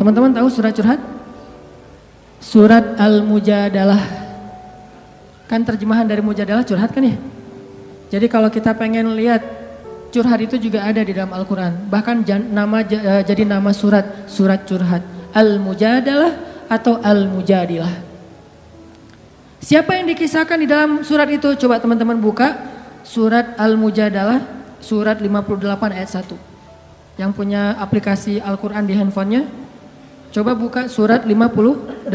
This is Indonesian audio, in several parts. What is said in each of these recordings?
Teman-teman tahu surat curhat? Surat Al-Mujadalah. Kan terjemahan dari Mujadalah curhat kan ya? Jadi kalau kita pengen lihat curhat itu juga ada di dalam Al-Quran. Bahkan jadi nama surat curhat. Al-Mujadalah atau Al-Mujadilah. Siapa yang dikisahkan di dalam surat itu? Coba teman-teman buka surat Al-Mujadalah, surat 58 ayat 1. Yang punya aplikasi Al-Quran di handphonenya, coba buka surat 58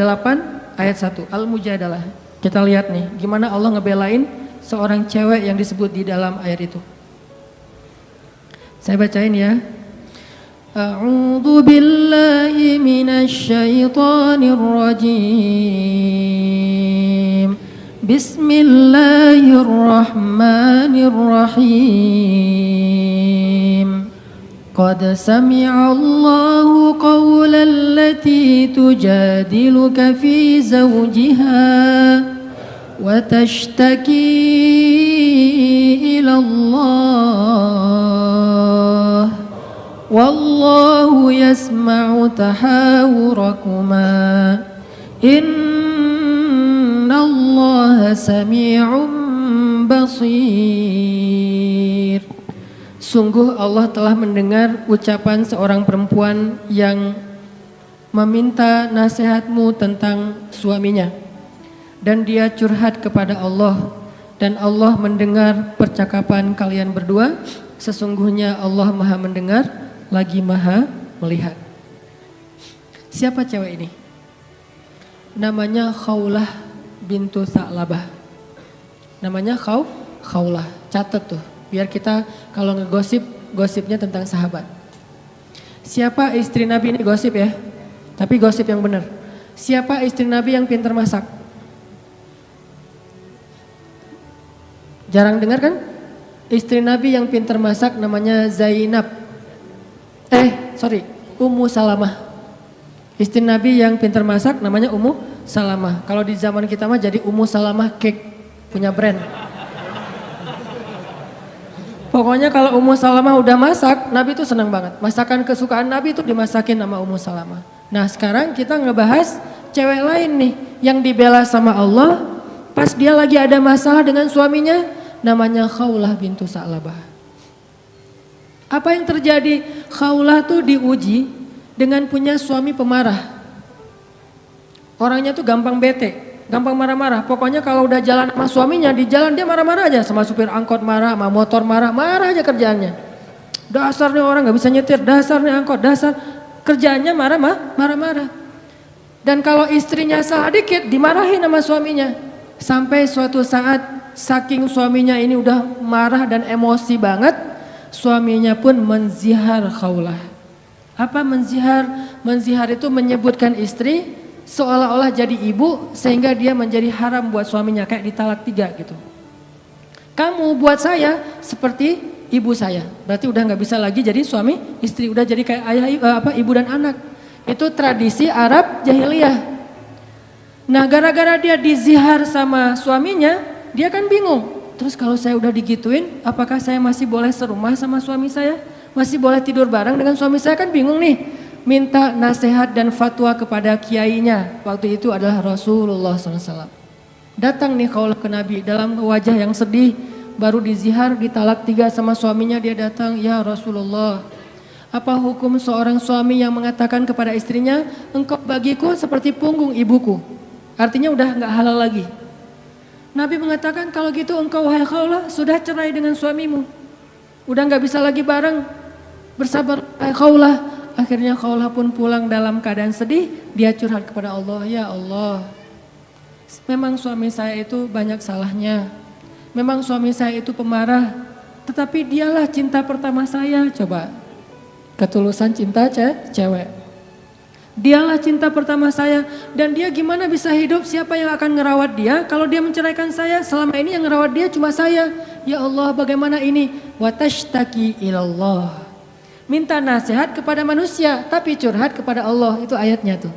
ayat 1, Al-Mujadalah. Kita lihat nih, gimana Allah ngebelain seorang cewek yang disebut di dalam ayat itu. Saya bacain ya. A'udzu billahi minasy syaithanir rajim. Bismillahirrahmanirrahim. Qad sami'a Allahu qawla allati tujadiluka fi zawjiha wa tashtaki ila Allah wallahu yasma'u tahawurakuma innallaha sami'un basir. Sungguh Allah telah mendengar ucapan seorang perempuan yang meminta nasihatmu tentang suaminya. Dan dia curhat kepada Allah. Dan Allah mendengar percakapan kalian berdua. Sesungguhnya Allah maha mendengar, lagi maha melihat. Siapa cewek ini? Namanya Khawlah bintu Tha'labah. Namanya Khawlah. Catat tuh. Biar kita kalau ngegosip, gosipnya tentang sahabat. Siapa istri Nabi ini gosip ya? Tapi gosip yang benar. Siapa istri Nabi yang pintar masak? Jarang dengar kan? Istri Nabi yang pintar masak namanya Zainab. Ummu Salamah. Istri Nabi yang pintar masak namanya Ummu Salamah. Kalau di zaman kita mah jadi Ummu Salamah Cake, punya brand. Pokoknya kalau Ummu Salamah udah masak, Nabi tuh senang banget. Masakan kesukaan Nabi itu dimasakin sama Ummu Salamah. Nah sekarang kita ngebahas cewek lain nih yang dibela sama Allah pas dia lagi ada masalah dengan suaminya, namanya Khawlah bintu Tha'labah. Apa yang terjadi? Khawlah tuh diuji dengan punya suami pemarah. Orangnya tuh gampang bete. Gampang marah-marah, pokoknya kalau udah jalan sama suaminya, di jalan dia marah-marah aja. Sama supir angkot marah, sama motor marah, marah aja kerjaannya. Dasar nih orang gak bisa nyetir, dasar nih angkot, dasar. Kerjaannya marah-marah. Dan kalau istrinya salah dikit, dimarahin sama suaminya. Sampai suatu saat, saking suaminya ini udah marah dan emosi banget, suaminya pun menzihar Khawlah. Apa menzihar? Menzihar itu menyebutkan istri seolah-olah jadi ibu sehingga dia menjadi haram buat suaminya, kayak ditalak 3 gitu. Kamu buat saya seperti ibu saya, berarti udah nggak bisa lagi jadi suami istri, udah jadi kayak ibu dan anak. Itu tradisi Arab jahiliyah. Nah gara-gara dia dizihar sama suaminya, dia kan bingung. Terus kalau saya udah digituin, apakah saya masih boleh serumah sama suami saya? Masih boleh tidur bareng dengan suami saya? Kan bingung nih. Minta nasihat dan fatwa kepada kiainya. Waktu itu adalah Rasulullah SAW. Datang nih Khawlah ke Nabi dalam wajah yang sedih. Baru dizihar, ditalak 3 sama suaminya. Dia datang, ya Rasulullah, apa hukum seorang suami yang mengatakan kepada istrinya, engkau bagiku seperti punggung ibuku. Artinya udah gak halal lagi. Nabi mengatakan, kalau gitu engkau wahai Khawlah sudah cerai dengan suamimu. Udah gak bisa lagi bareng. Bersabar wahai Khawlah. Akhirnya Khawlah pun pulang dalam keadaan sedih. Dia curhat kepada Allah, ya Allah, memang suami saya itu banyak salahnya. Memang suami saya itu pemarah. Tetapi dialah cinta pertama saya. Coba, ketulusan cinta cewek. Dialah cinta pertama saya. Dan dia gimana bisa hidup? Siapa yang akan ngerawat dia? Kalau dia menceraikan saya, selama ini yang ngerawat dia cuma saya. Ya Allah, bagaimana ini? Wa tashtaki ilallah. Minta nasihat kepada manusia, tapi curhat kepada Allah. Itu ayatnya tuh.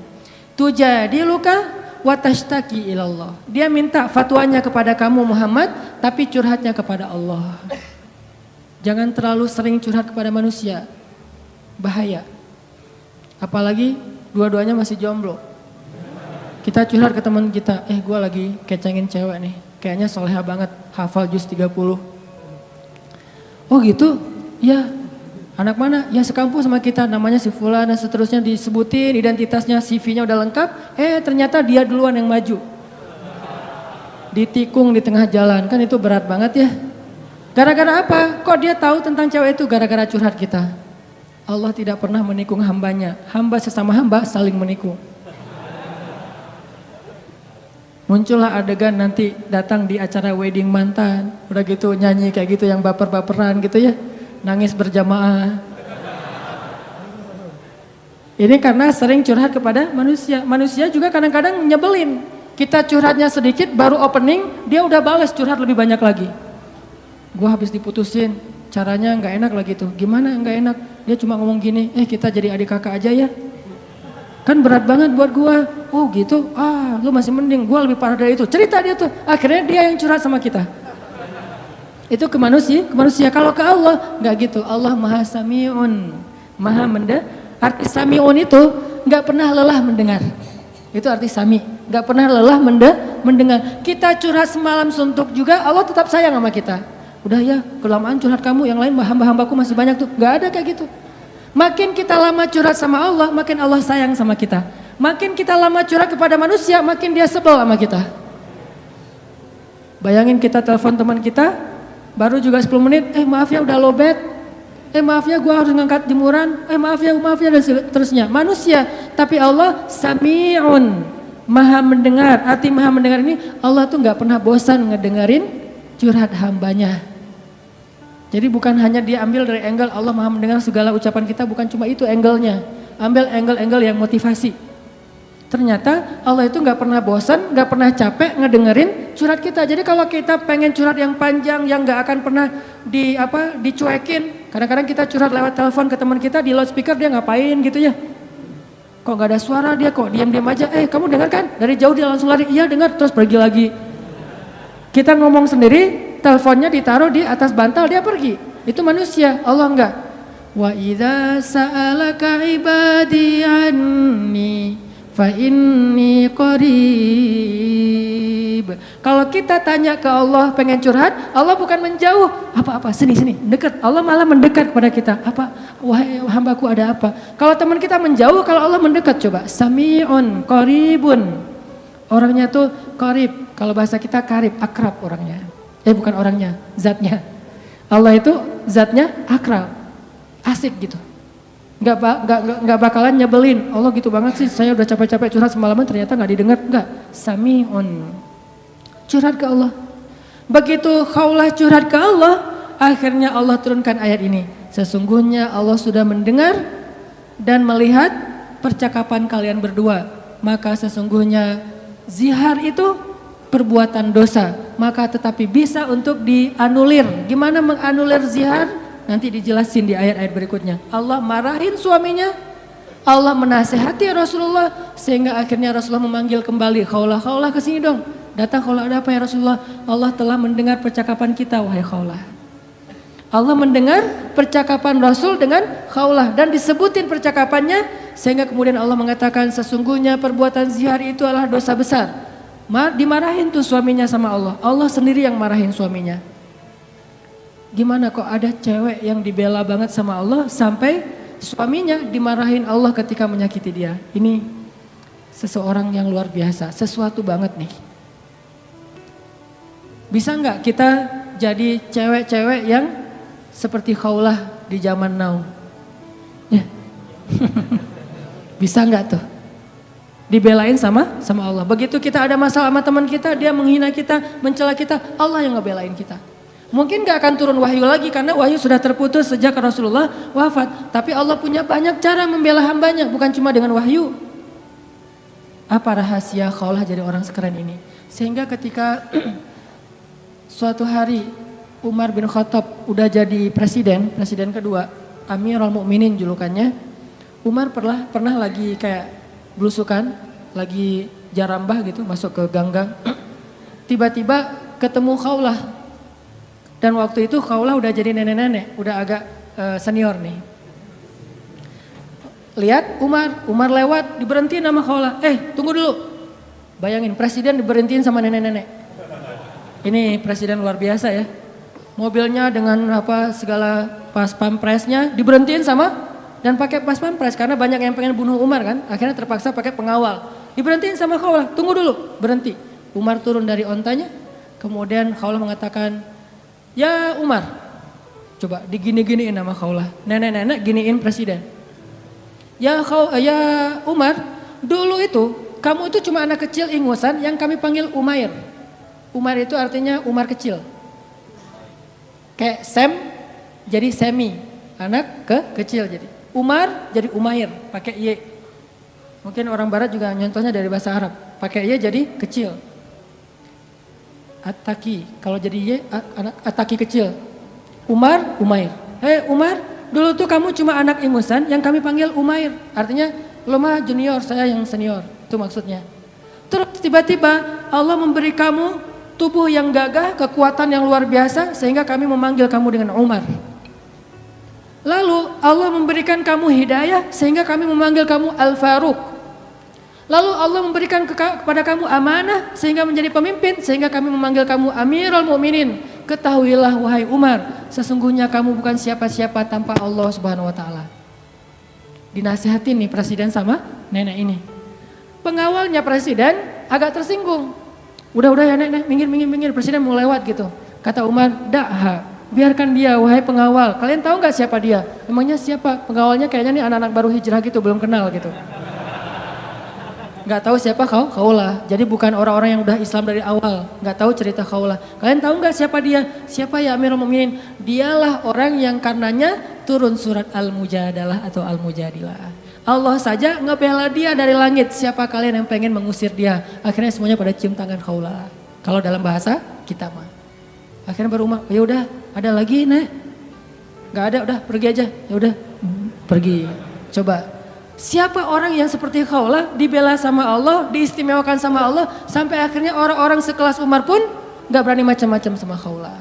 Tujadiluka wa tashtaki ilallah. Dia minta fatwanya kepada kamu Muhammad, tapi curhatnya kepada Allah. Jangan terlalu sering curhat kepada manusia. Bahaya. Apalagi dua-duanya masih jomblo. Kita curhat ke teman kita, gue lagi kecengin cewek nih, kayaknya soleha banget, hafal juz 30. Oh gitu? Ya. Anak mana? Ya sekampung sama kita, namanya si Fulan dan seterusnya, disebutin identitasnya, CV-nya udah lengkap. Ternyata dia duluan yang maju. Ditikung di tengah jalan, kan itu berat banget ya. Gara-gara apa? Kok dia tahu tentang cewek itu? Gara-gara curhat kita. Allah tidak pernah menikung hambanya. Hamba sesama hamba saling menikung. Muncullah adegan nanti datang di acara wedding mantan. Udah gitu nyanyi kayak gitu yang baper-baperan gitu ya. Nangis berjamaah. Ini karena sering curhat kepada manusia. Manusia juga kadang-kadang nyebelin. Kita curhatnya sedikit baru opening, dia udah balas curhat lebih banyak lagi. Gua habis diputusin, caranya nggak enak lagi tuh. Gimana nggak enak? Dia cuma ngomong gini, kita jadi adik kakak aja ya. Kan berat banget buat gua. Oh gitu, lu masih mending, gua lebih parah dari itu. Cerita dia tuh, akhirnya dia yang curhat sama kita. Itu ke manusia. Kalau ke Allah nggak gitu. Allah Maha Sami'un, Maha mendengar. Arti Sami'un itu nggak pernah lelah mendengar. Itu arti Sami, nggak pernah lelah mendengar. Kita curhat semalam suntuk juga, Allah tetap sayang sama kita. Udah ya, kelamaan curhat kamu, yang lain hamba-hambaku masih banyak tuh. Nggak ada kayak gitu. Makin kita lama curhat sama Allah, makin Allah sayang sama kita. Makin kita lama curhat kepada manusia, makin dia sebel sama kita. Bayangin kita telepon teman kita, baru juga 10 menit, maaf ya udah lowbat, maaf ya gua harus ngangkat jemuran, maaf ya dan seterusnya. Manusia, tapi Allah Sami'un, Maha mendengar. Arti Maha mendengar ini, Allah tuh gak pernah bosan ngedengerin curhat hambanya. Jadi bukan hanya dia ambil dari angle Allah Maha mendengar segala ucapan kita, bukan cuma itu angle-nya. Ambil angle-angle yang motivasi. Ternyata Allah itu gak pernah bosan, gak pernah capek ngedengerin curhat kita. Jadi kalau kita pengen curhat yang panjang, yang gak akan pernah dicuekin. Kadang-kadang kita curhat lewat telepon ke teman kita, di loudspeaker dia ngapain gitu ya. Kok gak ada suara dia, kok diam-diam aja. Kamu dengar kan? Dari jauh dia langsung lari, iya dengar, terus pergi lagi. Kita ngomong sendiri, teleponnya ditaruh di atas bantal, dia pergi. Itu manusia, Allah enggak. Wa idza sa'alaka ibadi anni fa inni qarib. Kalau kita tanya ke Allah pengen curhat, Allah bukan menjauh. Apa-apa, sini, dekat. Allah malah mendekat kepada kita. Apa? Wahai hambaku ada apa? Kalau teman kita menjauh, kalau Allah mendekat coba. Sami'un qaribun. Orangnya tuh qarib. Kalau bahasa kita karib, akrab orangnya. Bukan orangnya, zatnya. Allah itu zatnya akrab. Asik gitu. Nggak bakalan nyebelin. Allah gitu banget sih, saya udah capek-capek curhat semalaman ternyata nggak didengar. Nggak, Sami'un. Curhat ke Allah. Begitu khaulah curhat ke Allah, akhirnya Allah turunkan ayat ini. Sesungguhnya Allah sudah mendengar dan melihat percakapan kalian berdua. Maka sesungguhnya zihar itu perbuatan dosa. Maka tetapi bisa untuk dianulir. Gimana menganulir zihar? Nanti dijelasin di ayat-ayat berikutnya. Allah marahin suaminya, Allah menasehati Rasulullah, sehingga akhirnya Rasulullah memanggil kembali, khaulah kesini dong. Datang khaulah, ada apa ya Rasulullah? Allah telah mendengar percakapan kita, wahai khaulah. Allah mendengar percakapan Rasul dengan khaulah dan disebutin percakapannya, sehingga kemudian Allah mengatakan sesungguhnya perbuatan zihar itu adalah dosa besar. Dimarahin tuh suaminya sama Allah. Allah sendiri yang marahin suaminya. Gimana kok ada cewek yang dibela banget sama Allah sampai suaminya dimarahin Allah ketika menyakiti dia. Ini seseorang yang luar biasa, sesuatu banget nih. Bisa nggak kita jadi cewek-cewek yang seperti khaulah di zaman now? Ya. Bisa nggak tuh? Dibelain sama Allah. Begitu kita ada masalah sama teman kita, dia menghina kita, mencela kita, Allah yang ngebelain kita. Mungkin gak akan turun wahyu lagi karena wahyu sudah terputus sejak Rasulullah wafat. Tapi Allah punya banyak cara membela hambanya, bukan cuma dengan wahyu. Apa rahasia khaulah jadi orang sekeren ini? Sehingga ketika suatu hari Umar bin Khattab udah jadi presiden kedua, Amirul Mukminin julukannya. Umar pernah lagi kayak belusukan, lagi jarambah gitu, masuk ke gang-gang. Tiba-tiba ketemu khaulah. Dan waktu itu khaulah udah jadi nenek-nenek, udah agak senior nih. lihat Umar lewat diberhentiin sama Khawlah. Tunggu dulu. Bayangin presiden diberhentiin sama nenek-nenek. Ini presiden luar biasa ya. Mobilnya dengan segala pas pampresnya diberhentiin sama dan pakai pas pampres karena banyak yang pengen bunuh Umar kan. Akhirnya terpaksa pakai pengawal. Diberhentiin sama Khawlah. Tunggu dulu, berhenti. Umar turun dari ontanya. Kemudian Khawlah mengatakan, "Ya Umar." Coba digini-giniin sama Khawlah. Nenek-nenek giniin presiden. Ya Umar, dulu itu kamu itu cuma anak kecil ingusan yang kami panggil Umair. Umar itu artinya Umar kecil. Kayak Sam jadi Semi, anak kecil jadi. Umar jadi Umair, pakai Y. Mungkin orang barat juga nyontohnya dari bahasa Arab. Pakai Y jadi kecil. Ataki, kalau jadi Y anak Ataki kecil. Umar, Umair. Umar, dulu tuh kamu cuma anak ingusan yang kami panggil Umair. Artinya lo mah junior, saya yang senior. Itu maksudnya. Terus tiba-tiba Allah memberi kamu tubuh yang gagah, kekuatan yang luar biasa sehingga kami memanggil kamu dengan Umar. Lalu Allah memberikan kamu hidayah sehingga kami memanggil kamu Al-Faruq. Lalu Allah memberikan kepada kamu amanah sehingga menjadi pemimpin sehingga kami memanggil kamu Amirul Mukminin. Ketahuilah wahai Umar, sesungguhnya kamu bukan siapa-siapa tanpa Allah Subhanahu wa taala. Dinasihatin nih presiden sama nenek ini. Pengawalnya presiden agak tersinggung. Udah ya nenek, minggir, presiden mau lewat gitu. Kata Umar, biarkan dia wahai pengawal. Kalian tahu nggak siapa dia? Emangnya siapa? Pengawalnya kayaknya nih anak-anak baru hijrah gitu, belum kenal gitu. Nggak tahu siapa Khawlah. Jadi bukan orang-orang yang udah Islam dari awal. Nggak tahu cerita Khawlah. Kalian tahu nggak siapa dia? Siapa ya Amirul Mukminin? Dialah orang yang karenanya turun surat Al-Mujadalah atau Al-Mujadilah. Allah saja ngebela dia dari langit. Siapa kalian yang pengen mengusir dia? Akhirnya semuanya pada cium tangan Khawlah. Kalau dalam bahasa kita mah. Akhirnya baru Umar, ya udah, ada lagi nek? Nggak ada, udah pergi aja. Ya udah, pergi. Coba. Siapa orang yang seperti Khawlah dibela sama Allah, diistimewakan sama Allah, sampai akhirnya orang-orang sekelas Umar pun gak berani macam-macam sama Khawlah.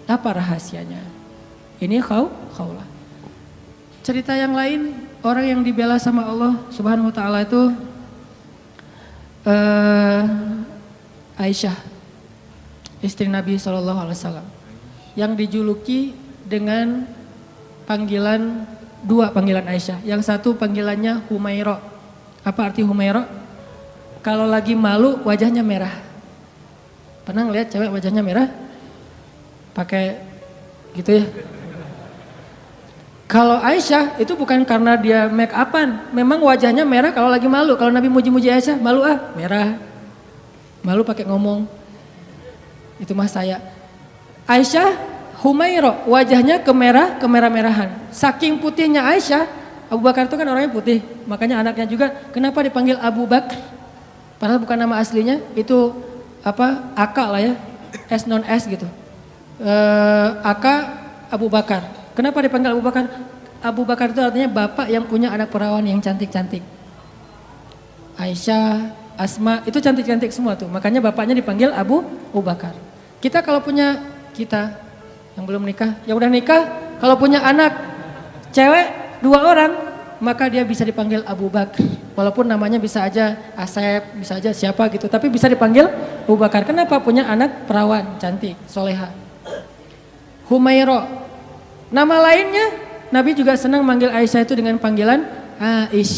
Apa rahasianya? Ini Khawlah. Cerita yang lain, orang yang dibela sama Allah Subhanahu wa taala itu Aisyah, istri Nabi SAW, yang dijuluki dengan panggilan dua panggilan Aisyah. Yang satu panggilannya Humaira. Apa arti Humaira? Kalau lagi malu wajahnya merah. Pernah ngeliat cewek wajahnya merah? Pakai gitu ya. Kalau Aisyah itu bukan karena dia make upan. Memang wajahnya merah kalau lagi malu. Kalau Nabi muji-muji Aisyah, malu merah. Malu pakai ngomong. Itu mah saya. Aisyah Humaira, wajahnya kemerah-merahan. Saking putihnya Aisyah, Abu Bakar itu kan orangnya putih. Makanya anaknya juga kenapa dipanggil Abu Bakar? Padahal bukan nama aslinya, itu Aka lah ya. S non S gitu. Aka Abu Bakar. Kenapa dipanggil Abu Bakar? Abu Bakar itu artinya bapak yang punya anak perawan yang cantik-cantik. Aisyah, Asma, itu cantik-cantik semua tuh. Makanya bapaknya dipanggil Abu Bakar. Kita kalau punya yang belum nikah, yang udah nikah, kalau punya anak cewek 2 orang, maka dia bisa dipanggil Abu Bakar. Walaupun namanya bisa aja Asep, bisa aja siapa gitu, tapi bisa dipanggil Abu Bakar. Kenapa? Punya anak perawan, cantik, soleha. Humaira. Nama lainnya, Nabi juga senang manggil Aisyah itu dengan panggilan Aish.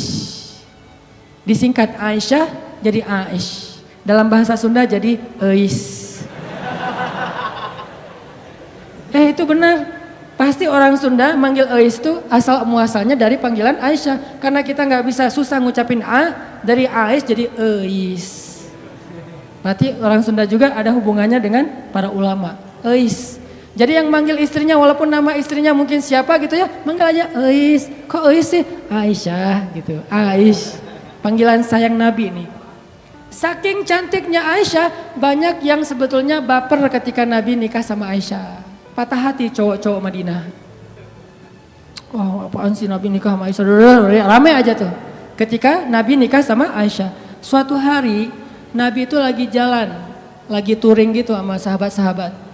Disingkat Aisyah jadi Aish. Dalam bahasa Sunda jadi Eis. Itu benar, pasti orang Sunda manggil Eis itu asal muasalnya dari panggilan Aisyah. Karena kita nggak bisa susah ngucapin dari Ais jadi Eis. Berarti orang Sunda juga ada hubungannya dengan para ulama. Eis. Jadi yang manggil istrinya walaupun nama istrinya mungkin siapa gitu ya, manggil aja Eis. Kok Eis sih? Aisyah gitu, Aish. Panggilan sayang Nabi nih. Saking cantiknya Aisyah, banyak yang sebetulnya baper ketika Nabi nikah sama Aisyah. Patah hati cowok-cowok Madinah. Wah, apaan sih Nabi nikah sama Aisyah? Rame aja tuh. Ketika Nabi nikah sama Aisyah. Suatu hari Nabi itu lagi jalan, lagi touring gitu sama sahabat-sahabat.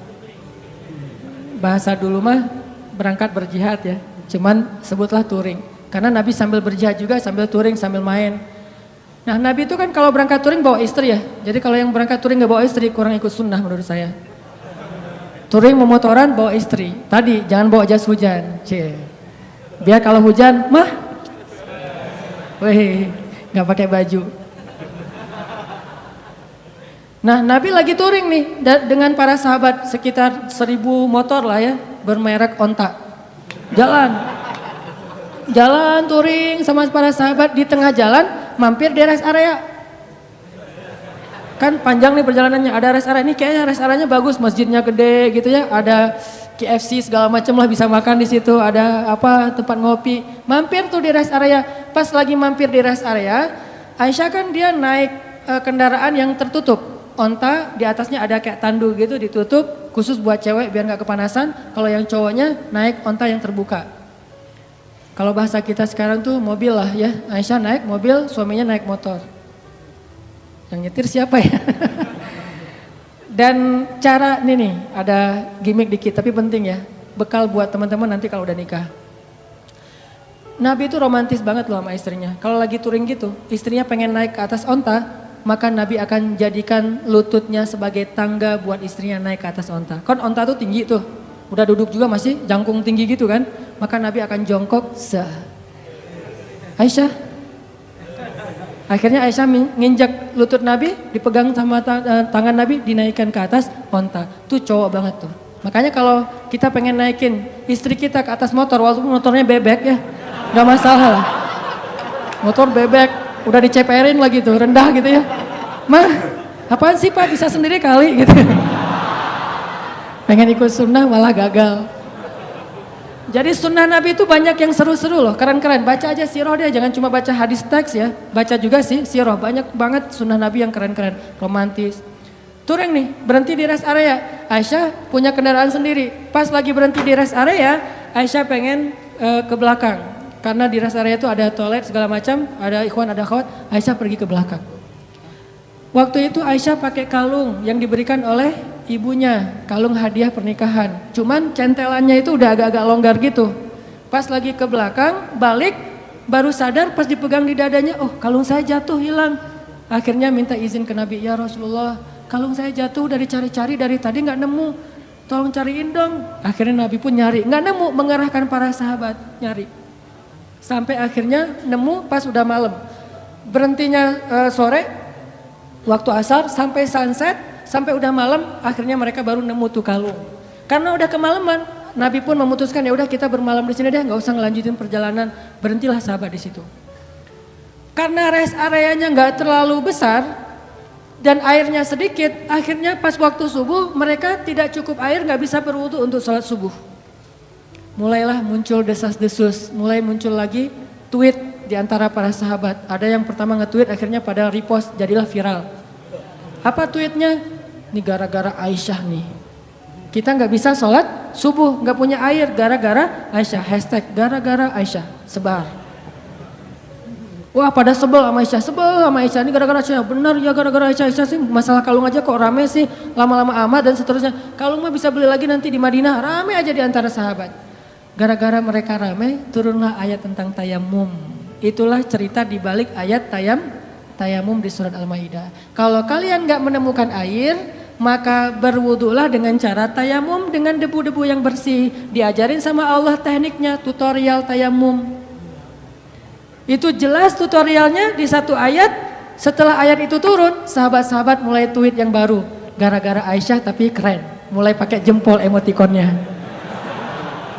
Bahasa dulu mah berangkat berjihad ya. Cuman sebutlah touring. Karena Nabi sambil berjihad juga, sambil touring, sambil main. Nah Nabi itu kan kalau berangkat touring bawa istri ya. Jadi kalau yang berangkat touring gak bawa istri kurang ikut sunnah menurut saya. Touring memotoran bawa istri. Tadi jangan bawa jas hujan. Biar kalau hujan, mah, weh, gak pakai baju. Nah Nabi lagi touring nih dengan para sahabat sekitar 1000 motor lah ya, bermerek onta. Jalan touring sama para sahabat, di tengah jalan mampir di rest area. Kan panjang nih perjalanannya, ada rest area, ini kayaknya rest areanya bagus, masjidnya gede gitu ya, ada KFC segala macam lah, bisa makan di situ, ada apa tempat ngopi. Mampir tuh di rest area. Pas lagi mampir di rest area, Aisyah kan dia naik kendaraan yang tertutup. Onta di atasnya ada kayak tandu gitu ditutup, khusus buat cewek biar nggak kepanasan. Kalau yang cowoknya naik onta yang terbuka. Kalau bahasa kita sekarang tuh mobil lah ya, Aisyah naik mobil, suaminya naik motor. Yang nyetir siapa ya? Dan cara nih ada gimmick dikit tapi penting ya, bekal buat teman-teman nanti kalau udah nikah. Nabi itu romantis banget loh sama istrinya. Kalau lagi touring gitu, istrinya pengen naik ke atas onta, maka Nabi akan jadikan lututnya sebagai tangga buat istrinya naik ke atas onta. Kan onta tuh tinggi tuh, udah duduk juga masih jangkung tinggi gitu kan. Maka Nabi akan jongkok, Aisyah. Akhirnya Aisyah nginjak lutut Nabi, dipegang sama tangan Nabi, dinaikkan ke atas onta. Tuh cowok banget tuh. Makanya kalau kita pengen naikin istri kita ke atas motor, walaupun motornya bebek ya, gak masalah lah. Motor bebek, udah diceperin lagi tuh, rendah gitu ya. Mah, apaan sih Pak, bisa sendiri kali gitu. Pengen ikut sunnah malah gagal. Jadi sunnah Nabi itu banyak yang seru-seru loh, keren-keren. Baca aja sirah dia, jangan cuma baca hadis teks ya. Baca juga sih sirah, banyak banget sunnah Nabi yang keren-keren, romantis. Touring nih, berhenti di rest area. Aisyah punya kendaraan sendiri. Pas lagi berhenti di rest area, Aisyah pengen ke belakang. Karena di rest area itu ada toilet segala macam, ada ikhwan, ada akhwat, Aisyah pergi ke belakang. Waktu itu Aisyah pakai kalung yang diberikan oleh ibunya, kalung hadiah pernikahan. Cuman centelannya itu udah agak-agak longgar gitu. Pas lagi ke belakang, balik, baru sadar pas dipegang di dadanya, oh kalung saya jatuh hilang. Akhirnya minta izin ke Nabi, ya Rasulullah, kalung saya jatuh, udah dicari-cari dari tadi nggak nemu, tolong cariin dong. Akhirnya Nabi pun nyari, nggak nemu, mengerahkan para sahabat nyari. Sampai akhirnya nemu pas udah malam. Berhentinya sore, waktu asar sampai sunset, sampai udah malam, akhirnya mereka baru nemu tuh kalung. Karena udah kemalaman, Nabi pun memutuskan ya udah kita bermalam di sini deh, nggak usah ngelanjutin perjalanan, berhentilah sahabat di situ. Karena rest areanya nggak terlalu besar dan airnya sedikit, akhirnya pas waktu subuh mereka tidak cukup air, nggak bisa berwudu untuk sholat subuh. Mulailah muncul desas-desus, mulai muncul lagi tweet di antara para sahabat. Ada yang pertama nge-tweet akhirnya pada repost, jadilah viral. Apa tweetnya? Ini gara-gara Aisyah nih. Kita nggak bisa sholat subuh, nggak punya air gara-gara Aisyah. Hashtag gara-gara Aisyah, sebar. Wah pada sebel sama Aisyah, ini gara-gara Aisyah. Benar ya gara-gara Aisyah sih, masalah kalung aja kok rame sih, lama-lama amat dan seterusnya. Kalung mah bisa beli lagi nanti di Madinah, rame aja di antara sahabat. Gara-gara mereka rame, turunlah ayat tentang tayamum. Itulah cerita di balik ayat tayamum di surat Al-Maidah. Kalau kalian nggak menemukan air, maka berwudulah dengan cara tayamum dengan debu-debu yang bersih. Diajarin sama Allah tekniknya, tutorial tayamum. Itu jelas tutorialnya di satu ayat. Setelah ayat itu turun, sahabat-sahabat mulai tweet yang baru. Gara-gara Aisyah tapi keren. Mulai pakai jempol emotikonnya.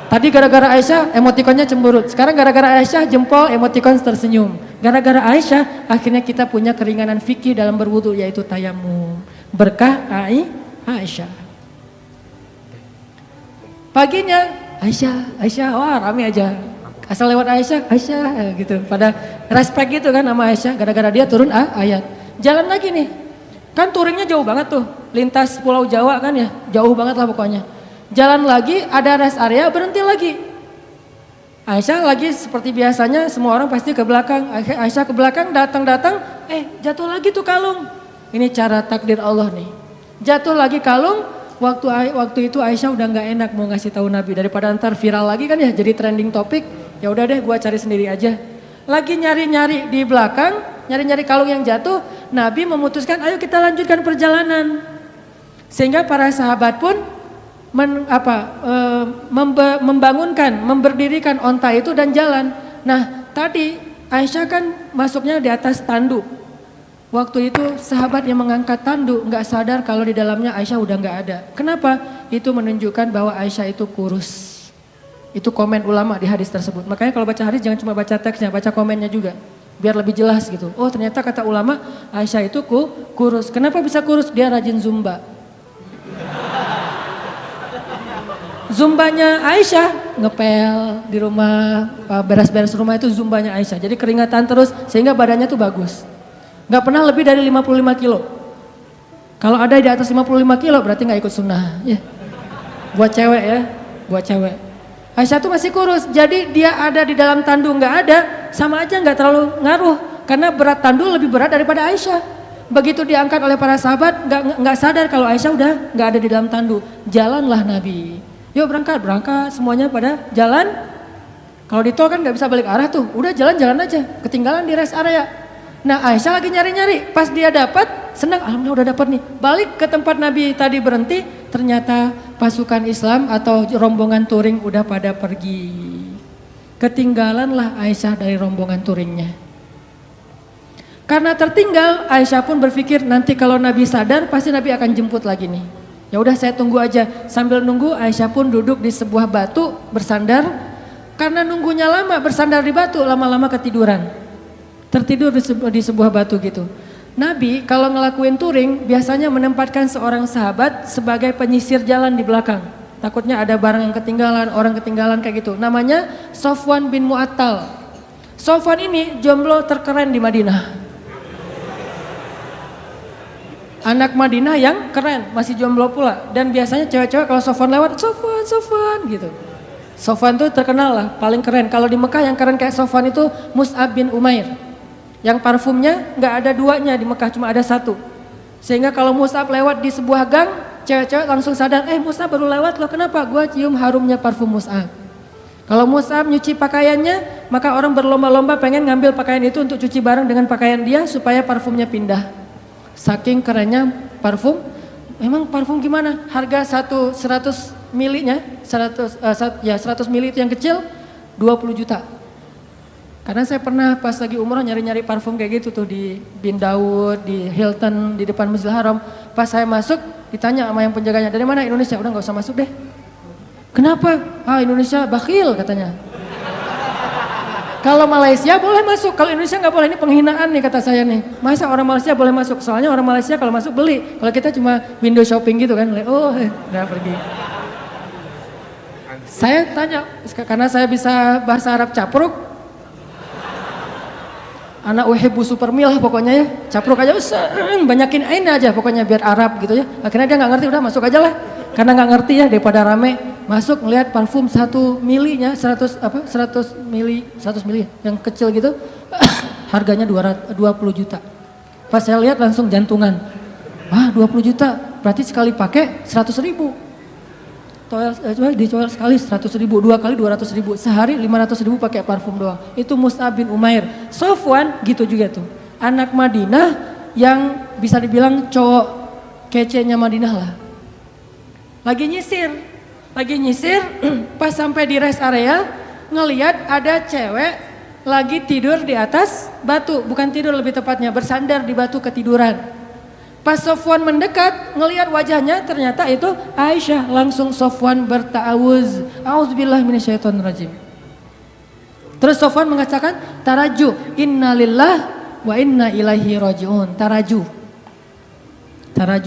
Tadi gara-gara Aisyah emotikonnya cemberut. Sekarang gara-gara Aisyah jempol emotikon tersenyum. Gara-gara Aisyah akhirnya kita punya keringanan fikih dalam berwudu yaitu tayamum. Berkah Aisyah. Paginya Aisyah, wah rame aja. Asal lewat Aisyah gitu. Pada respect gitu kan sama Aisyah gara-gara dia turun ayat. Jalan lagi nih. Kan touringnya jauh banget tuh. Lintas Pulau Jawa kan ya. Jauh banget lah pokoknya. Jalan lagi, ada rest area, berhenti lagi. Aisyah lagi seperti biasanya, semua orang pasti ke belakang. Aisyah ke belakang, datang, jatuh lagi tuh kalung. Ini cara takdir Allah nih. Jatuh lagi kalung, waktu itu Aisyah udah gak enak mau ngasih tahu Nabi. Daripada ntar viral lagi kan ya, jadi trending topik. Ya udah deh gua cari sendiri aja. Lagi nyari-nyari di belakang, nyari-nyari kalung yang jatuh, Nabi memutuskan ayo kita lanjutkan perjalanan. Sehingga para sahabat pun membangunkan, memberdirikan onta itu dan jalan. Nah tadi Aisyah kan masuknya di atas tanduk. Waktu itu sahabat yang mengangkat tanduk nggak sadar kalau di dalamnya Aisyah udah nggak ada. Kenapa? Itu menunjukkan bahwa Aisyah itu kurus. Itu komen ulama di hadis tersebut. Makanya kalau baca hadis jangan cuma baca teksnya, baca komennya juga. Biar lebih jelas gitu. Oh ternyata kata ulama Aisyah itu kurus. Kenapa bisa kurus? Dia rajin zumba. Zumbanya Aisyah ngepel di rumah, beres-beres rumah itu zumbanya Aisyah. Jadi keringatan terus sehingga badannya tuh bagus. Gak pernah lebih dari 55 kilo. Kalau ada di atas 55 kilo berarti gak ikut sunnah. Ya. Buat cewek ya, buat cewek. Aisyah tuh masih kurus, jadi dia ada di dalam tandu gak ada, sama aja gak terlalu ngaruh. Karena berat tandu lebih berat daripada Aisyah. Begitu diangkat oleh para sahabat, gak sadar kalau Aisyah udah gak ada di dalam tandu. Jalanlah Nabi. Yuk berangkat, semuanya pada jalan. Kalau di tol kan gak bisa balik arah tuh, udah jalan-jalan aja, ketinggalan di rest area. Nah Aisyah lagi nyari-nyari, pas dia dapat, senang, alhamdulillah udah dapat nih. Balik ke tempat Nabi tadi berhenti, ternyata pasukan Islam atau rombongan touring udah pada pergi. Ketinggalanlah Aisyah dari rombongan touringnya. Karena tertinggal, Aisyah pun berpikir nanti kalau Nabi sadar, pasti Nabi akan jemput lagi nih. Ya udah saya tunggu aja. Sambil nunggu Aisyah pun duduk di sebuah batu bersandar. Karena nunggunya lama bersandar di batu, lama-lama ketiduran. Tertidur di sebuah batu gitu. Nabi kalau ngelakuin touring biasanya menempatkan seorang sahabat sebagai penyisir jalan di belakang. Takutnya ada barang yang ketinggalan, orang ketinggalan kayak gitu. Namanya Sofwan bin Mu'attal. Sofwan ini jomblo terkeren di Madinah. Anak Madinah yang keren, masih jomblo pula. Dan biasanya cewek-cewek kalau Sofwan lewat, Sofwan gitu. Sofwan tuh terkenal lah, paling keren. Kalau di Mekah yang keren kayak Sofwan itu Mus'ab bin Umair. Yang parfumnya nggak ada duanya di Mekah, cuma ada satu. Sehingga kalau Mus'ab lewat di sebuah gang, cewek-cewek langsung sadar, Mus'ab baru lewat loh, kenapa? Gua cium harumnya parfum Mus'ab. Kalau Mus'ab nyuci pakaiannya, maka orang berlomba-lomba pengen ngambil pakaian itu untuk cuci bareng dengan pakaian dia supaya parfumnya pindah. Saking kerennya parfum. Memang parfum gimana? Harga 100 milinya, 100 mili itu yang kecil 20 juta. Karena saya pernah pas lagi umroh nyari-nyari parfum kayak gitu tuh di Bin Daud, di Hilton, di depan Masjidil Haram. Pas saya masuk ditanya sama yang penjaganya, dari mana? Indonesia. Udah gak usah masuk deh. Kenapa? Indonesia bakhil katanya. Kalau Malaysia boleh masuk, kalau Indonesia nggak boleh, ini penghinaan nih kata saya nih. Masa orang Malaysia boleh masuk? Soalnya orang Malaysia kalau masuk beli, kalau kita cuma window shopping gitu kan, udah pergi. Saya tanya, karena saya bisa bahasa Arab capruk, anak uhibbu supermil lah pokoknya ya, capruk aja, banyakin ain aja pokoknya biar Arab gitu ya. Akhirnya dia nggak ngerti, udah masuk aja lah. Karena nggak ngerti ya daripada rame, masuk ngeliat parfum 1 milinya 100 mili yang kecil gitu harganya 20 juta. Pas saya lihat langsung jantungan. 20 juta berarti sekali pakai 100 ribu. Dicoel sekali 100 ribu, 2 kali 200 ribu, sehari 500 ribu pakai parfum doang. Itu Mus'ab bin Umair. Sofwan gitu juga tuh, anak Madinah yang bisa dibilang cowok kece-nya Madinah lah. Lagi nyisir, pas sampai di rest area ngelihat ada cewek lagi tidur di atas batu, bukan tidur lebih tepatnya bersandar di batu ketiduran. Pas Sofwan mendekat ngelihat wajahnya ternyata itu Aisyah, langsung Sofwan berta'awuz, a'udzubillahi minasyaitonirrajim. Terus Sofwan mengatakan taraju, innalillah wa inna ilaihi rajiun. Taraju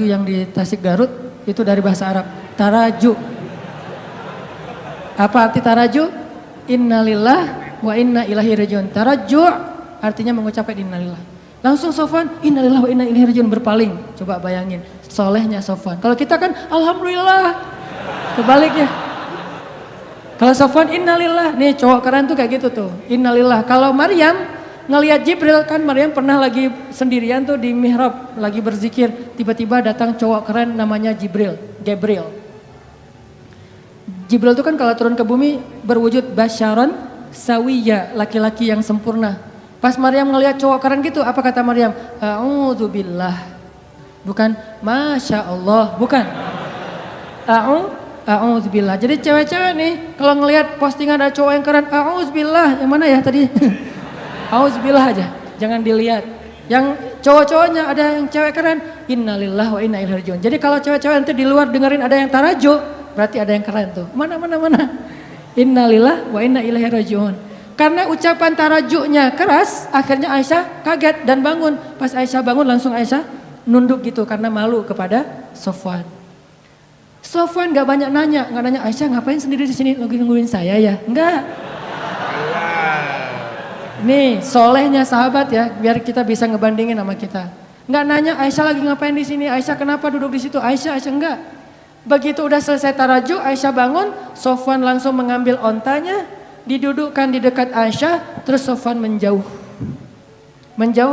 yang di Tasik Garut itu dari bahasa Arab. Taraju. Apa arti taraju? Innalillah wa inna ilaihi rajiun. Taraju artinya mengucapkan innalillah. Langsung Sofwan innalillah wa inna ilaihi rajiun berpaling. Coba bayangin, solehnya Sofwan. Kalau kita kan alhamdulillah. Kebaliknya. Kalau Sofwan innalillah, nih cowok keren tuh kayak gitu tuh. Innalillah. Kalau Maryam ngelihat Jibril, kan Maryam pernah lagi sendirian tuh di mihrab lagi berzikir, tiba-tiba datang cowok keren namanya Gabriel. Jibril itu kan kalau turun ke bumi berwujud basyaron sawiya, laki-laki yang sempurna. Pas Maryam ngelihat cowok keren gitu, apa kata Maryam? A'udzubillah. Bukan Masya Allah, bukan. A'udzubillah. Jadi cewek-cewek nih kalau ngelihat postingan ada cowok yang keren, a'udzubillah. Yang mana ya tadi? A'udzubillah aja, jangan dilihat. Yang cowok-cowoknya ada yang cewek keren, innalillahi wa inna ilaihi rajiun. Jadi kalau cewek-cewek nanti di luar dengerin ada yang tarajo, berarti ada yang keren tuh. Mana. Innalillahi wa inna ilaihi rajiun. Karena ucapan tarajunya keras, akhirnya Aisyah kaget dan bangun. Pas Aisyah bangun langsung Aisyah nunduk gitu karena malu kepada Sofwan. Sofwan gak banyak nanya, gak nanya Aisyah ngapain sendiri di sini lagi nungguin saya ya? Enggak. Nih solehnya sahabat ya, biar kita bisa ngebandingin sama kita. Enggak nanya Aisyah lagi ngapain di sini, Aisyah kenapa duduk di situ, Aisyah enggak. Begitu udah selesai tarajuh, Aisyah bangun, Sofwan langsung mengambil ontanya, didudukkan di dekat Aisyah, terus Sofwan menjauh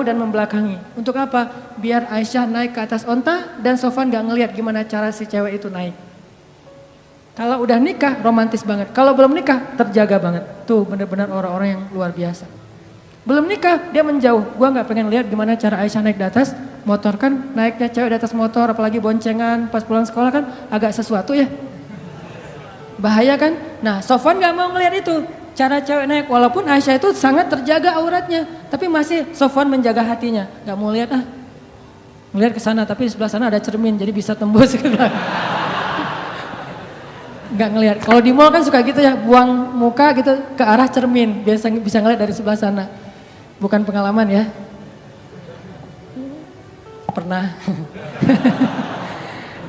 dan membelakangi. Untuk apa? Biar Aisyah naik ke atas onta dan Sofwan gak ngelihat gimana cara si cewek itu naik. Kalau udah nikah romantis banget, kalau belum nikah terjaga banget. Tuh benar-benar orang-orang yang luar biasa. Belum nikah dia menjauh, gua gak pengen lihat gimana cara Aisyah naik di atas motor, kan naiknya cewek di atas motor apalagi boncengan pas pulang sekolah kan agak sesuatu ya. Bahaya kan? Nah Sofwan gak mau ngelihat itu. Cara cewek naik, walaupun Aisyah itu sangat terjaga auratnya, tapi masih Sofwan menjaga hatinya. Gak mau lihat ngelihat ke sana, tapi di sebelah sana ada cermin, jadi bisa tembus ke belakang. Gak ngelihat. Kalau di mall kan suka gitu ya, buang muka gitu ke arah cermin, biasa bisa ngelihat dari sebelah sana. Bukan pengalaman ya. Pernah.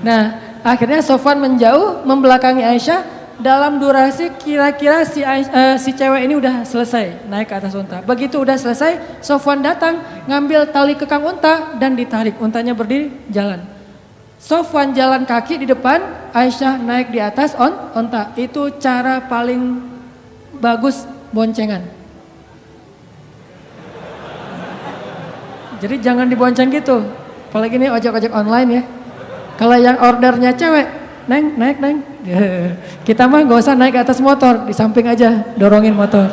Nah, akhirnya Sofwan menjauh, membelakangi Aisyah. Dalam durasi kira-kira si cewek ini udah selesai naik ke atas unta. Begitu udah selesai, Sofwan datang ngambil tali kekang unta dan ditarik. Untanya berdiri jalan. Sofwan jalan kaki di depan, Aisyah naik di atas unta. Itu cara paling bagus boncengan. Jadi jangan dibonceng gitu. Apalagi ini ojek-ojek online ya. Kalau yang ordernya cewek, naik. Kita mah gak usah naik ke atas motor, di samping aja dorongin motor.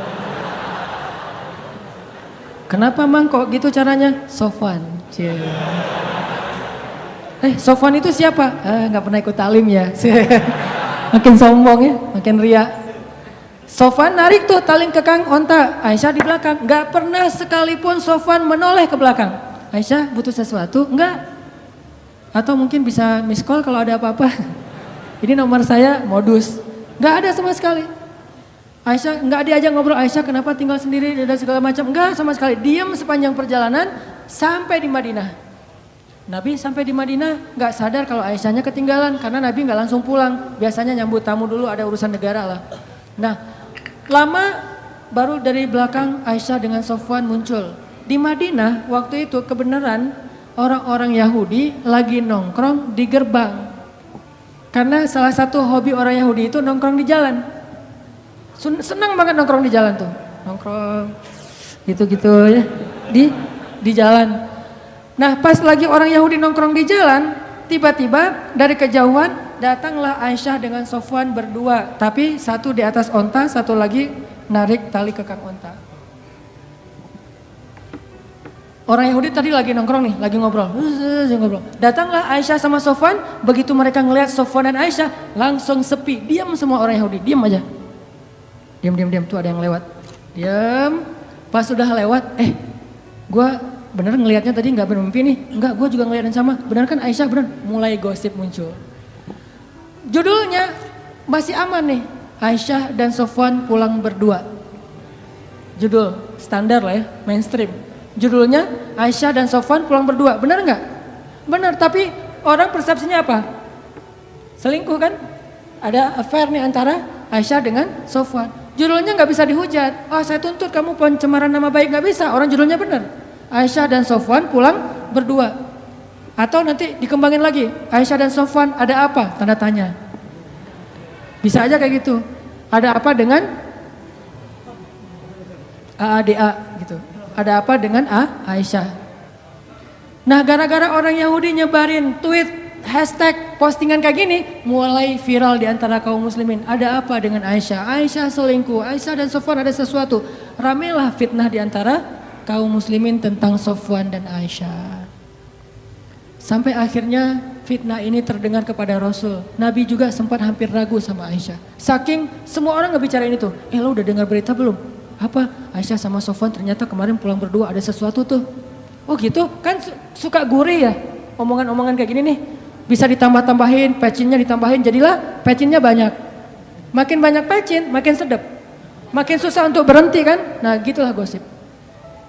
Kenapa Mang kok gitu caranya? Sofwan. Sofwan itu siapa? Gak pernah ikut talim ya. Makin sombong ya, makin ria. Sofwan narik tuh tali kekang onta, Aisyah di belakang. Gak pernah sekalipun Sofwan menoleh ke belakang. Aisyah butuh sesuatu? Enggak. Atau mungkin bisa miss call kalau ada apa-apa. Ini nomor saya, modus. Gak ada sama sekali. Aisyah gak diajak ngobrol, Aisyah kenapa tinggal sendiri dan segala macam. Enggak sama sekali, diam sepanjang perjalanan sampai di Madinah. Nabi sampai di Madinah gak sadar kalau Aisyahnya ketinggalan. Karena Nabi gak langsung pulang. Biasanya nyambut tamu dulu, ada urusan negara lah. Nah lama baru dari belakang Aisyah dengan Sofwan muncul. Di Madinah waktu itu kebenaran orang-orang Yahudi lagi nongkrong di gerbang. Karena salah satu hobi orang Yahudi itu nongkrong di jalan. Senang banget nongkrong di jalan tuh. Nongkrong gitu-gitu ya. Di jalan. Nah pas lagi orang Yahudi nongkrong di jalan, tiba-tiba dari kejauhan datanglah Aisyah dengan Sofwan berdua. Tapi satu di atas onta, satu lagi narik tali kekang onta. Orang Yahudi tadi lagi nongkrong nih, lagi ngobrol. Datanglah Aisyah sama Sofwan, begitu mereka ngelihat Sofwan dan Aisyah, langsung sepi. Diam semua orang Yahudi, diam aja. Diam, tuh ada yang lewat. Diam, pas sudah lewat, gue bener ngelihatnya tadi gak bermimpi nih? Enggak, gue juga ngeliat yang sama. Bener kan Aisyah, bener? Mulai gosip muncul. Judulnya masih aman nih, Aisyah dan Sofwan pulang berdua. Judul standar lah ya, mainstream. Judulnya Aisyah dan Sofwan pulang berdua, benar nggak? Benar, tapi orang persepsinya apa? Selingkuh kan? Ada affair nih antara Aisyah dengan Sofwan. Judulnya nggak bisa dihujat. Saya tuntut kamu pencemaran nama baik, nggak bisa. Orang judulnya benar. Aisyah dan Sofwan pulang berdua. Atau nanti dikembangin lagi. Aisyah dan Sofwan ada apa? Tanda tanya. Bisa aja kayak gitu. Ada apa dengan AADA gitu. Ada apa dengan Aisyah. Nah gara-gara orang Yahudi nyebarin tweet, hashtag, postingan kayak gini mulai viral di antara kaum muslimin. Ada apa dengan Aisyah? Aisyah selingkuh, Aisyah dan Sofwan ada sesuatu. Ramelah fitnah di antara kaum muslimin tentang Sofwan dan Aisyah. Sampai akhirnya fitnah ini terdengar kepada Rasul. Nabi juga sempat hampir ragu sama Aisyah. Saking semua orang ngebicarain itu. Lo udah dengar berita belum? Apa? Aisyah sama Sofwan ternyata kemarin pulang berdua ada sesuatu tuh. Oh gitu? Kan suka gurih ya? Omongan-omongan kayak gini nih. Bisa ditambah-tambahin, pecinnya ditambahin. Jadilah pecinnya banyak. Makin banyak pecin, makin sedap. Makin susah untuk berhenti kan? Nah gitulah gosip.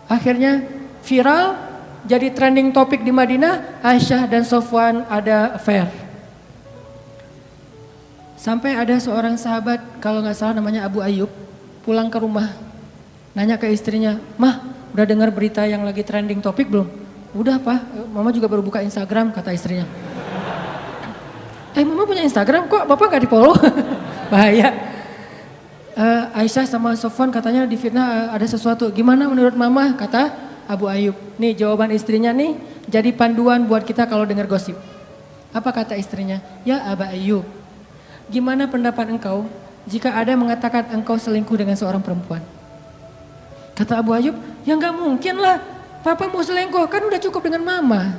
Akhirnya viral. Jadi trending topik di Madinah, Aisyah dan Sofwan ada affair. Sampai ada seorang sahabat, kalau nggak salah namanya Abu Ayyub, pulang ke rumah, nanya ke istrinya, "Mah, udah dengar berita yang lagi trending topik belum?" "Udah, Pak, Mama juga baru buka Instagram," kata istrinya. Mama punya Instagram, kok Bapak nggak di-follow?" Bahaya. Aisyah sama Sofwan katanya difitnah ada sesuatu. "Gimana menurut Mama?" kata Abu Ayyub. Nih jawaban istrinya nih jadi panduan buat kita kalau dengar gosip. Apa kata istrinya? "Ya Abu Ayyub, gimana pendapat engkau jika ada mengatakan engkau selingkuh dengan seorang perempuan?" Kata Abu Ayyub, "Ya nggak mungkin lah. Papa mau selingkuh kan udah cukup dengan Mama.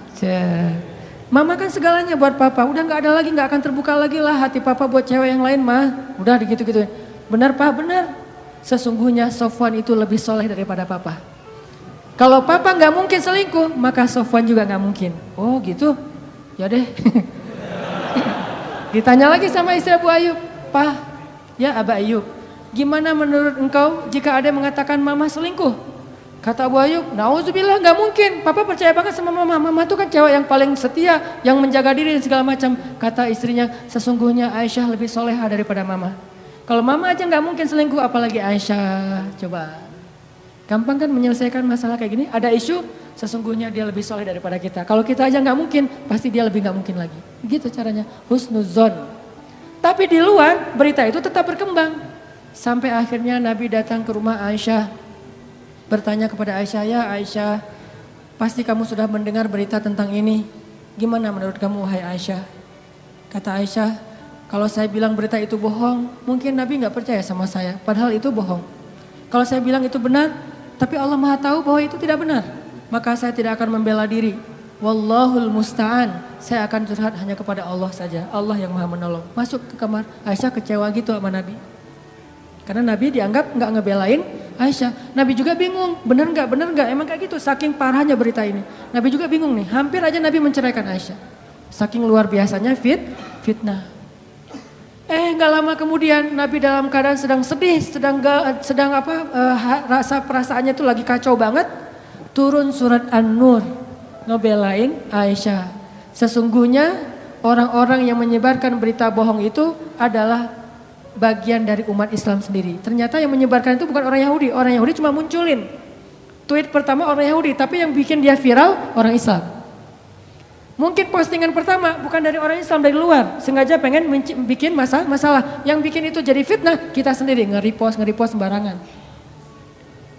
Mama kan segalanya buat Papa. Udah nggak ada lagi, nggak akan terbuka lagi lah hati Papa buat cewek yang lain mah. Udah gitu-gitu." "Benar Pak, benar. Sesungguhnya Sofwan itu lebih soleh daripada Papa. Kalau Papa nggak mungkin selingkuh, maka Sofwan juga nggak mungkin." "Oh gitu, ya deh." Ditanya lagi sama istri Abu Ayyub, "Pak, ya Abu Ayyub, gimana menurut engkau jika ada yang mengatakan Mama selingkuh?" Kata Abu Ayyub, "Nauzubillah, nggak mungkin. Papa percaya banget sama Mama. Mama tuh kan cewek yang paling setia, yang menjaga diri dan segala macam." Kata istrinya, "Sesungguhnya Aisyah lebih soleha daripada Mama. Kalau Mama aja nggak mungkin selingkuh, apalagi Aisyah." Coba. Gampang kan menyelesaikan masalah kayak gini? Ada isu, sesungguhnya dia lebih soleh daripada kita. Kalau kita aja nggak mungkin, pasti dia lebih nggak mungkin lagi. Gitu caranya, husnuzon. Tapi di luar, berita itu tetap berkembang. Sampai akhirnya Nabi datang ke rumah Aisyah. Bertanya kepada Aisyah, "Ya Aisyah, pasti kamu sudah mendengar berita tentang ini. Gimana menurut kamu wahai Aisyah?" Kata Aisyah, "Kalau saya bilang berita itu bohong, mungkin Nabi nggak percaya sama saya. Padahal itu bohong. Kalau saya bilang itu benar, tapi Allah Maha tahu bahwa itu tidak benar, maka saya tidak akan membela diri. Wallahul musta'an, saya akan curhat hanya kepada Allah saja. Allah yang Maha menolong." Masuk ke kamar, Aisyah kecewa gitu sama Nabi. Karena Nabi dianggap nggak ngebelain Aisyah. Nabi juga bingung, benar nggak, emang kayak gitu. Saking parahnya berita ini. Nabi juga bingung nih, hampir aja Nabi menceraikan Aisyah. Saking luar biasanya fitnah. Nggak lama kemudian Nabi dalam keadaan sedang sedih, rasa perasaannya itu lagi kacau banget. Turun surat An-Nur ngebelain Aisyah. Sesungguhnya orang-orang yang menyebarkan berita bohong itu adalah bagian dari umat Islam sendiri. Ternyata yang menyebarkan itu bukan orang Yahudi. Orang Yahudi cuma munculin tweet pertama orang Yahudi, tapi yang bikin dia viral orang Islam. Mungkin postingan pertama bukan dari orang Islam, dari luar. Sengaja pengen bikin masalah. Yang bikin itu jadi fitnah, kita sendiri nge-repost sembarangan.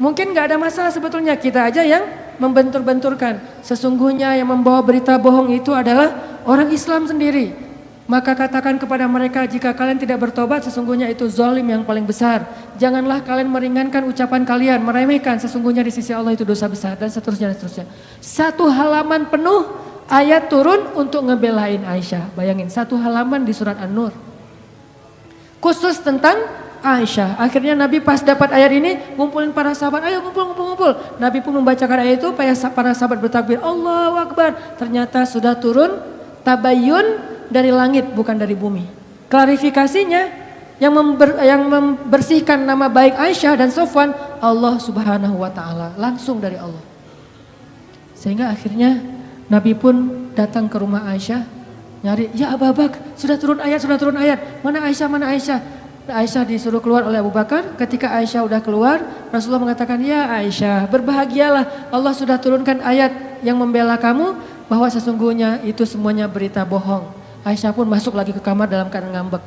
Mungkin gak ada masalah sebetulnya, kita aja yang membentur-benturkan. Sesungguhnya yang membawa berita bohong itu adalah orang Islam sendiri. Maka katakan kepada mereka, jika kalian tidak bertobat, sesungguhnya itu zalim yang paling besar. Janganlah kalian meringankan ucapan kalian, meremehkan. Sesungguhnya di sisi Allah itu dosa besar, dan seterusnya. Satu halaman penuh ayat turun untuk ngebelain Aisyah. Bayangin, satu halaman di surat An-Nur. Khusus tentang Aisyah. Akhirnya Nabi pas dapat ayat ini, ngumpulin para sahabat, "Ayo ngumpul." Nabi pun membacakan ayat itu, para sahabat bertakbir, "Allahu Akbar." Ternyata sudah turun tabayyun dari langit, bukan dari bumi. Klarifikasinya, yang membersihkan nama baik Aisyah dan Sofwan, Allah Subhanahu wa Ta'ala, langsung dari Allah. Sehingga akhirnya Nabi pun datang ke rumah Aisyah, nyari, "Ya Abu Bakar, sudah turun ayat. Mana Aisyah? Aisyah disuruh keluar oleh Abu Bakar. Ketika Aisyah udah keluar, Rasulullah mengatakan, "Ya Aisyah, berbahagialah, Allah sudah turunkan ayat yang membela kamu, bahwa sesungguhnya itu semuanya berita bohong." Aisyah pun masuk lagi ke kamar dalam keadaan ngambek.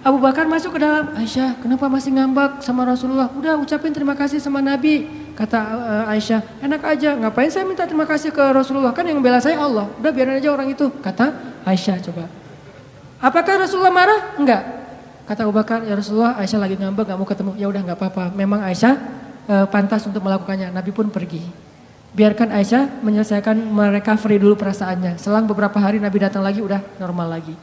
Abu Bakar masuk ke dalam, Aisyah kenapa masih ngambek sama Rasulullah? Udah ucapin terima kasih sama Nabi. Kata Aisyah, enak aja, ngapain saya minta terima kasih ke Rasulullah? Kan yang bela saya Allah, udah biarin aja orang itu. Kata Aisyah coba. Apakah Rasulullah marah? Enggak. Kata Abu Bakar, ya Rasulullah Aisyah lagi ngambek gak mau ketemu. Ya udah gak apa-apa, memang Aisyah pantas untuk melakukannya. Nabi pun pergi. Biarkan Aisyah menyelesaikan, merecovery dulu perasaannya. Selang beberapa hari Nabi datang lagi udah normal lagi.